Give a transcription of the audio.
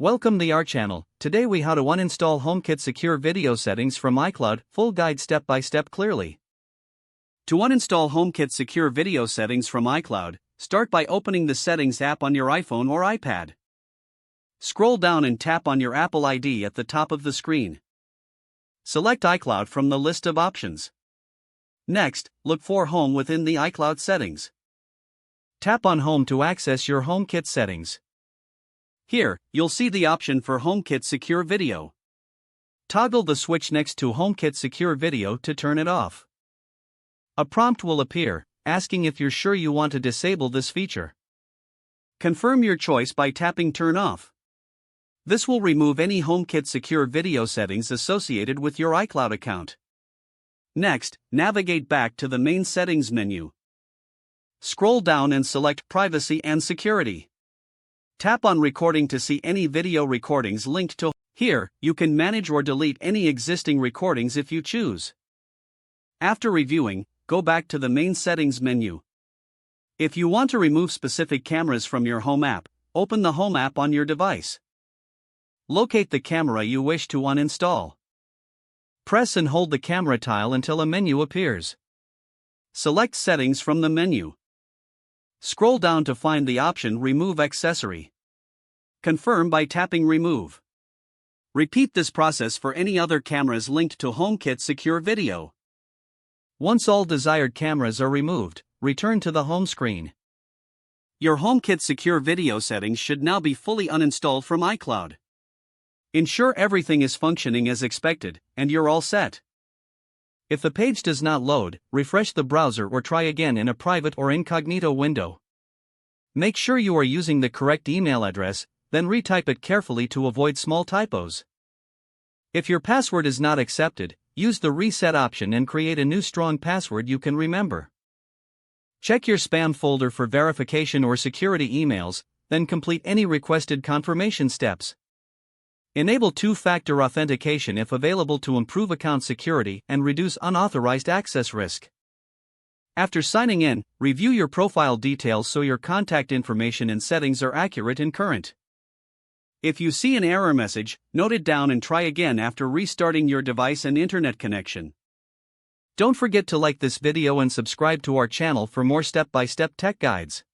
Welcome to our channel. Today we how to uninstall HomeKit Secure video settings from iCloud, full guide step by step clearly. To uninstall HomeKit Secure video settings from iCloud, start by opening the Settings app on your iPhone or iPad. Scroll down and tap on your Apple ID at the top of the screen. Select iCloud from the list of options. Next, look for Home within the iCloud settings. Tap on Home to access your HomeKit settings. Here, you'll see the option for HomeKit Secure Video. Toggle the switch next to HomeKit Secure Video to turn it off. A prompt will appear, asking if you're sure you want to disable this feature. Confirm your choice by tapping Turn Off. This will remove any HomeKit Secure Video settings associated with your iCloud account. Next, navigate back to the main settings menu. Scroll down and select Privacy and Security. Tap on Recording to see any video recordings linked to. Here, you can manage or delete any existing recordings if you choose. After reviewing, go back to the main settings menu. If you want to remove specific cameras from your Home app, open the Home app on your device. Locate the camera you wish to uninstall. Press and hold the camera tile until a menu appears. Select Settings from the menu. Scroll down to find the option Remove Accessory. Confirm by tapping Remove. Repeat this process for any other cameras linked to HomeKit Secure Video. Once all desired cameras are removed, return to the home screen. Your HomeKit Secure Video settings should now be fully uninstalled from iCloud. Ensure everything is functioning as expected, and you're all set. If the page does not load, refresh the browser or try again in a private or incognito window. Make sure you are using the correct email address, then retype it carefully to avoid small typos. If your password is not accepted, use the reset option and create a new strong password you can remember. Check your spam folder for verification or security emails, then complete any requested confirmation steps. Enable two-factor authentication if available to improve account security and reduce unauthorized access risk. After signing in, review your profile details so your contact information and settings are accurate and current. If you see an error message, note it down and try again after restarting your device and internet connection. Don't forget to like this video and subscribe to our channel for more step-by-step tech guides.